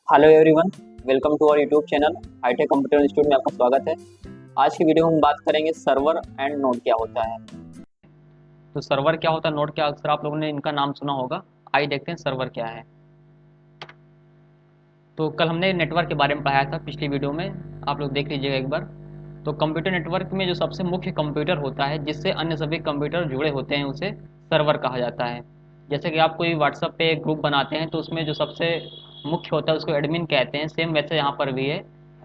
Hello everyone, welcome to our YouTube channel hi tech computer institute में आपका स्वागत है। आज की वीडियो में हम बात करेंगे सर्वर एंड नोड क्या होता है। तो सर्वर क्या होता है, नोड क्या, अक्सर आप लोगों ने इनका नाम सुना होगा। आइए देखते हैं सर्वर क्या है। तो कल हमने नेटवर्क के बारे में पढ़ाया था पिछली वीडियो में, आप लोग देख लीजिएगा एक बार। तो कंप्यूटर नेटवर्क में जो सबसे मुख्य कंप्यूटर होता है जिससे अन्य सभी कंप्यूटर जुड़े होते हैं उसे सर्वर कहा जाता है। जैसे कि आप कोई व्हाट्सएप पे एक ग्रुप बनाते हैं तो उसमें जो सबसे मुख्य होता है उसको एडमिन कहते हैं। सेम वैसे यहाँ पर भी है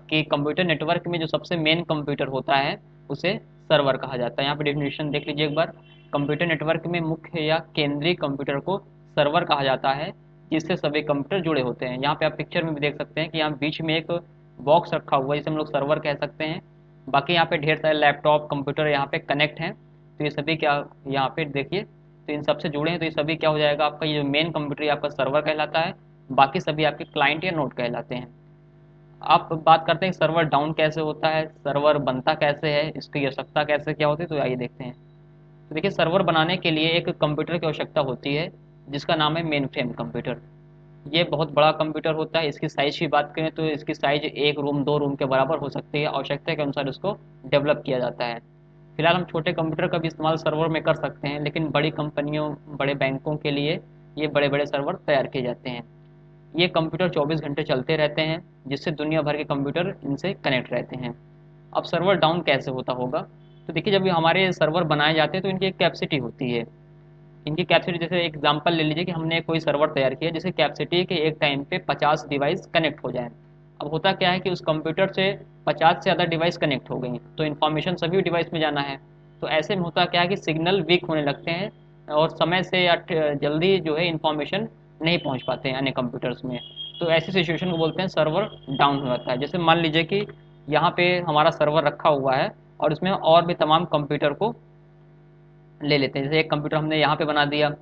कि कंप्यूटर नेटवर्क में जो सबसे मेन कंप्यूटर होता है उसे सर्वर कहा जाता है। यहाँ पे डेफिनेशन देख लीजिए एक बार। कंप्यूटर नेटवर्क में मुख्य या केंद्रीय कंप्यूटर को सर्वर कहा जाता है जिससे सभी कंप्यूटर जुड़े होते हैं। यहाँ पे आप पिक्चर में भी देख सकते हैं कि यहाँ बीच में एक बॉक्स रखा हुआ है जिसे हम लोग सर्वर कह सकते हैं। बाकी यहाँ पे ढेर सारे लैपटॉप कंप्यूटर यहाँ पे कनेक्ट हैं। तो ये सभी क्या, यहाँ पे देखिए, तो इन सबसे जुड़े हैं। तो ये सभी क्या हो जाएगा, आपका ये जो मेन कंप्यूटर आपका सर्वर कहलाता है, बाकी सभी आपके क्लाइंट या नोड कहलाते हैं। आप बात करते हैं सर्वर डाउन कैसे होता है, सर्वर बनता कैसे है, इसकी आवश्यकता कैसे क्या होती है, तो आइए देखते हैं। तो देखिए, सर्वर बनाने के लिए एक कंप्यूटर की आवश्यकता होती है जिसका नाम है मेन फ्रेम कंप्यूटर। ये बहुत बड़ा कंप्यूटर होता है। इसकी साइज की बात करें तो इसकी साइज एक रूम दो रूम के बराबर हो सकती है। आवश्यकता के अनुसार इसको डेवलप किया जाता है। फिलहाल हम छोटे कंप्यूटर का भी इस्तेमाल सर्वर में कर सकते हैं, लेकिन बड़ी कंपनियों बड़े बैंकों के लिए ये बड़े बड़े सर्वर तैयार किए जाते हैं। ये कंप्यूटर 24 घंटे चलते रहते हैं जिससे दुनिया भर के कंप्यूटर इनसे कनेक्ट रहते हैं। अब सर्वर डाउन कैसे होता होगा, तो देखिए, जब हमारे सर्वर बनाए जाते हैं तो इनकी एक कैपेसिटी होती है। इनकी कैपेसिटी, जैसे एग्जांपल ले लीजिए कि हमने कोई सर्वर तैयार किया जिसकी कैपेसिटी के एक टाइम पे 50 डिवाइस कनेक्ट हो जाए। अब होता क्या है कि उस कंप्यूटर से 50 से ज़्यादा डिवाइस कनेक्ट हो गई तो इन्फॉर्मेशन सभी डिवाइस में जाना है। तो ऐसे में होता क्या है कि सिग्नल वीक होने लगते हैं और समय से या जल्दी जो है इन्फॉर्मेशन नहीं पहुंच पाते हैं अन्य कंप्यूटर्स में। तो ऐसी सिचुएशन को बोलते हैं सर्वर डाउन हो जाता है। जैसे मान लीजिए कि यहाँ पे हमारा सर्वर रखा हुआ है और इसमें और भी तमाम कंप्यूटर को ले लेते हैं। जैसे एक कंप्यूटर हमने यहाँ पे बना दिया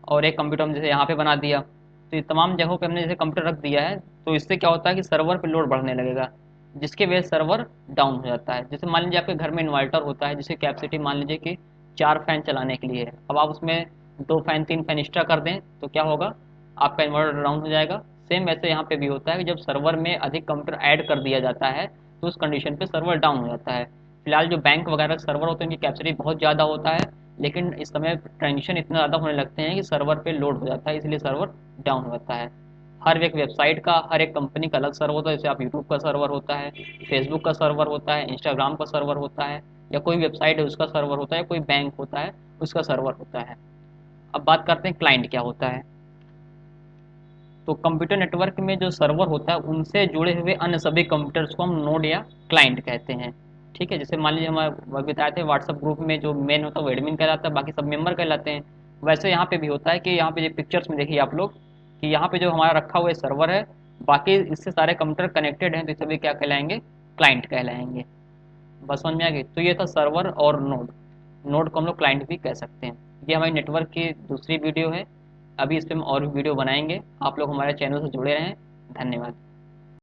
और एक कंप्यूटर हमने जैसे यहाँ पे बना दिया, तो ये तमाम जगहों पे हमने जैसे कंप्यूटर रख दिया है तो इससे क्या होता है कि सर्वर पे लोड बढ़ने लगेगा जिसके वजह से सर्वर डाउन हो जाता है। जैसे मान लीजिए आपके घर में इन्वर्टर होता है जिसकी कैपेसिटी मान लीजिए कि 4 फैन चलाने के लिए है। अब आप उसमें 2 फैन 3 फैन एक्स्ट्रा कर दें तो क्या होगा, आपका इन्वर्टर डाउन हो जाएगा। सेम वैसे यहाँ पे भी होता है कि जब सर्वर में अधिक कंप्यूटर ऐड कर दिया जाता है तो उस कंडीशन पे सर्वर डाउन हो जाता है। फिलहाल जो बैंक वगैरह के सर्वर होते हैं उनकी कैपेसिटी बहुत ज़्यादा होता है, लेकिन इस समय ट्रांजेक्शन इतना ज़्यादा होने लगते हैं कि सर्वर पे लोड हो जाता है, इसलिए सर्वर डाउन हो जाता है। हर एक वेबसाइट का, हर एक कंपनी का अलग सर्वर होता है। जैसे आप यूट्यूब का सर्वर होता है, फेसबुक का सर्वर होता है, इंस्टाग्राम का सर्वर होता है, या कोई वेबसाइट है उसका सर्वर होता है, कोई बैंक होता है उसका सर्वर होता है। अब बात करते हैं क्लाइंट क्या होता है। तो कंप्यूटर नेटवर्क में जो सर्वर होता है उनसे जुड़े हुए अन्य सभी कंप्यूटर्स को हम नोड या क्लाइंट कहते हैं। ठीक है, जैसे मान लीजिए हम बताए थे व्हाट्सएप ग्रुप में जो मेन होता है वो एडमिन कहलाता है, बाकी सब मेंबर कहलाते हैं। वैसे यहाँ पे भी होता है कि यहाँ पे जो पिक्चर्स में देखिए आप लोग कि यहाँ पे जो हमारा रखा हुआ सर्वर है, बाकी इससे सारे कंप्यूटर कनेक्टेड हैं तो सभी क्या कहलाएंगे, क्लाइंट कहलाएंगे। बस समझ में आ गई। तो ये था सर्वर और नोड। नोड को हम लोग क्लाइंट भी कह सकते हैं। ये हमारी नेटवर्क की दूसरी वीडियो है। अभी इस पर हम और भी वीडियो बनाएंगे। आप लोग हमारे चैनल से जुड़े रहें। धन्यवाद।